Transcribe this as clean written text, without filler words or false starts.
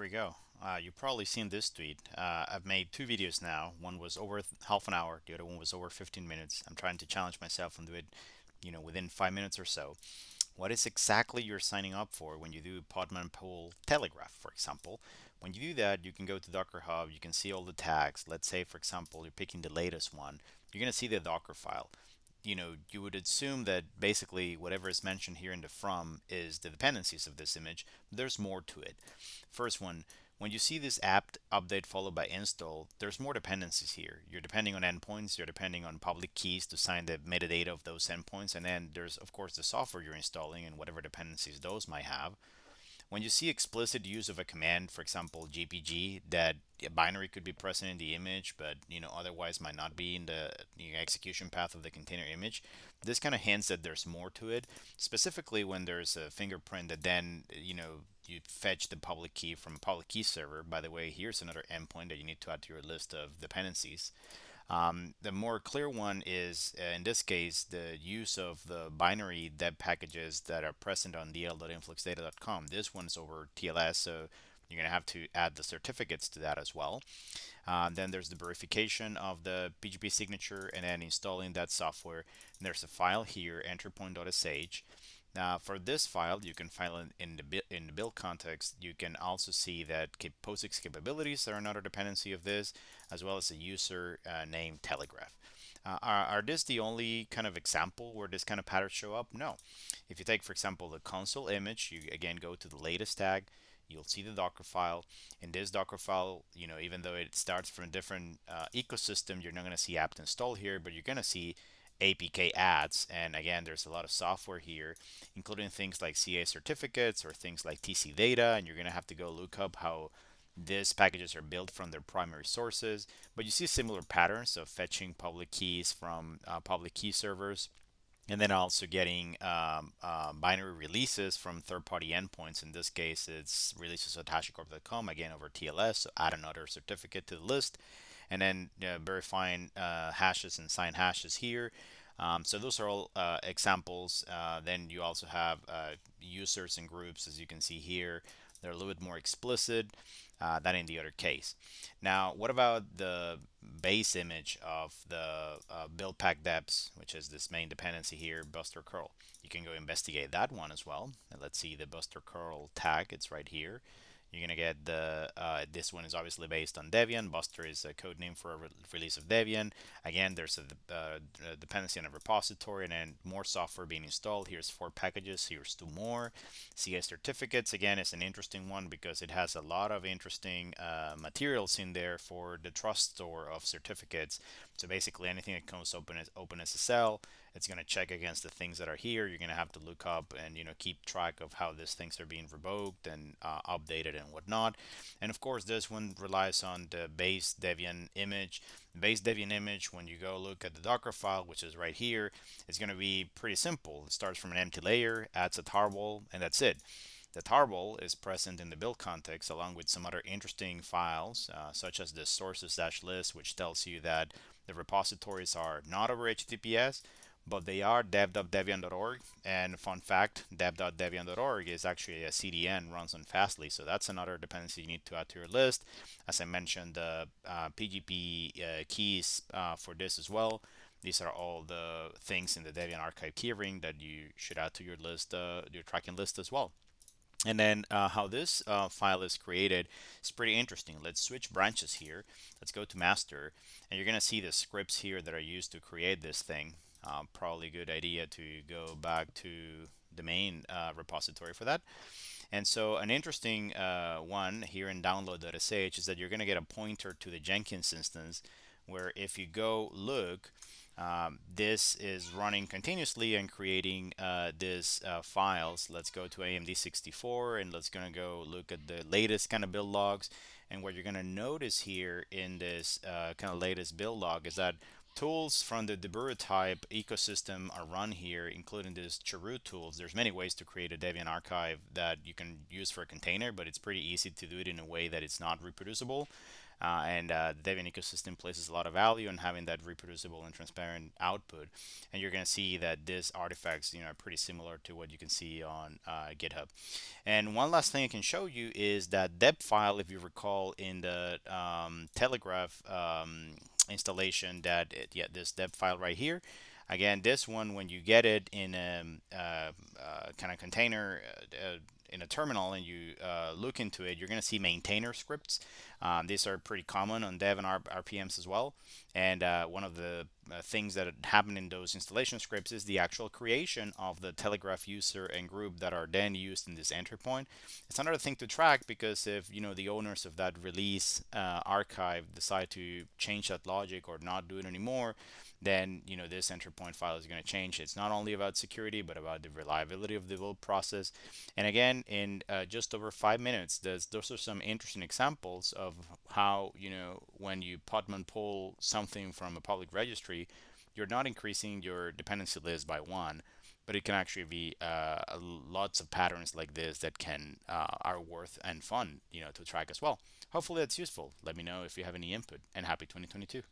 we go. You've probably seen this tweet. I've made two videos now. One was over half an hour. The other one was over 15 minutes. I'm trying to challenge myself and do it, within 5 minutes or so. What is exactly you're signing up for when you do Podman Pool Telegraph, for example? When you do that, you can go to Docker Hub. You can see all the tags. Let's say, for example, you're picking the latest one. You're going to see the Docker file. You would assume that basically whatever is mentioned here in the from is the dependencies of this image. There's more to it. First one, when you see this apt update followed by install, there's more dependencies here. You're depending on endpoints, you're depending on public keys to sign the metadata of those endpoints, and then there's of course the software you're installing and whatever dependencies those might have. When you see explicit use of a command, for example, GPG, that a binary could be present in the image, but otherwise might not be in the execution path of the container image, this kind of hints that there's more to it. Specifically, when there's a fingerprint that then you fetch the public key from a public key server. By the way, here's another endpoint that you need to add to your list of dependencies. The more clear one is, in this case, the use of the binary deb packages that are present on dl.influxdata.com. This one's over TLS, so you're going to have to add the certificates to that as well. Then there's the verification of the PGP signature and then installing that software. And there's a file here, entrypoint.sh. Now, for this file, you can file it in the build context. You can also see that POSIX capabilities are another dependency of this, as well as a user named Telegraph. Are this the only kind of example where this kind of patterns show up? No. If you take, for example, the console image, you again go to the latest tag. You'll see the Docker file. In this Docker file, even though it starts from a different ecosystem, you're not going to see apt install here, but you're going to see APK adds. And again, there's a lot of software here, including things like CA certificates or things like TC data. And you're going to have to go look up how these packages are built from their primary sources. But you see similar patterns of fetching public keys from public key servers, and then also getting binary releases from third-party endpoints. In this case, it's releases at hashicorp.com, again over TLS, so add another certificate to the list, and then verifying hashes and sign hashes here. So those are all examples. Then you also have users and groups, as you can see here. They're a little bit more explicit than in the other case. Now, what about the base image of the build pack deps, which is this main dependency here, Buster curl? You can go investigate that one as well. And let's see the Buster curl tag. It's right here. You're gonna get this one is obviously based on Debian. Buster is a code name for a release of Debian. Again, there's a dependency on a repository and then more software being installed. Here's 4 packages. Here's 2 more. CA certificates, again, is an interesting one because it has a lot of interesting materials in there for the trust store of certificates. So basically anything that comes open as OpenSSL, it's going to check against the things that are here. You're going to have to look up and keep track of how these things are being revoked and updated and whatnot. And of course, this one relies on the base Debian image. The base Debian image, when you go look at the Docker file, which is right here, it's going to be pretty simple. It starts from an empty layer, adds a tarball, and that's it. The tarball is present in the build context along with some other interesting files, such as the sources-list, which tells you that the repositories are not over HTTPS, but they are dev.debian.org. And fun fact, dev.debian.org is actually a CDN, runs on Fastly. So that's another dependency you need to add to your list. As I mentioned, the PGP keys for this as well. These are all the things in the Debian archive keyring that you should add to your list, your tracking list as well. And then how this file is created is pretty interesting. Let's switch branches here. Let's go to master, and you're going to see the scripts here that are used to create this thing. Probably a good idea to go back to the main repository for that. And so an interesting one here in download.sh is that you're going to get a pointer to the Jenkins instance, where if you go look, this is running continuously and creating these files. Let's go to AMD64 and let's gonna go look at the latest kind of build logs. And what you're gonna notice here in this kind of latest build log is that tools from the Deburah type ecosystem are run here, including this Cheroot tools. There's many ways to create a Debian archive that you can use for a container, but it's pretty easy to do it in a way that it's not reproducible. And the Debian ecosystem places a lot of value on having that reproducible and transparent output. And you're going to see that these artifacts, are pretty similar to what you can see on GitHub. And one last thing I can show you is that deb file, if you recall, in the Telegraph installation, yeah, this deb file right here. Again, this one, when you get it in a kind of container in a terminal and you look into it, you're going to see maintainer scripts. These are pretty common on dev and RPMs as well. And one of the things that happen in those installation scripts is the actual creation of the Telegraph user and group that are then used in this entry point. It's another thing to track, because if the owners of that release archive decide to change that logic or not do it anymore, then this entry point file is going to change. It's not only about security, but about the reliability of the build process. And again, in just over 5 minutes, those are some interesting examples of how when you podman pull something from a public registry, you're not increasing your dependency list by one, but it can actually be lots of patterns like this that can are worth and fun to track as well. Hopefully that's useful. Let me know if you have any input, and happy 2022.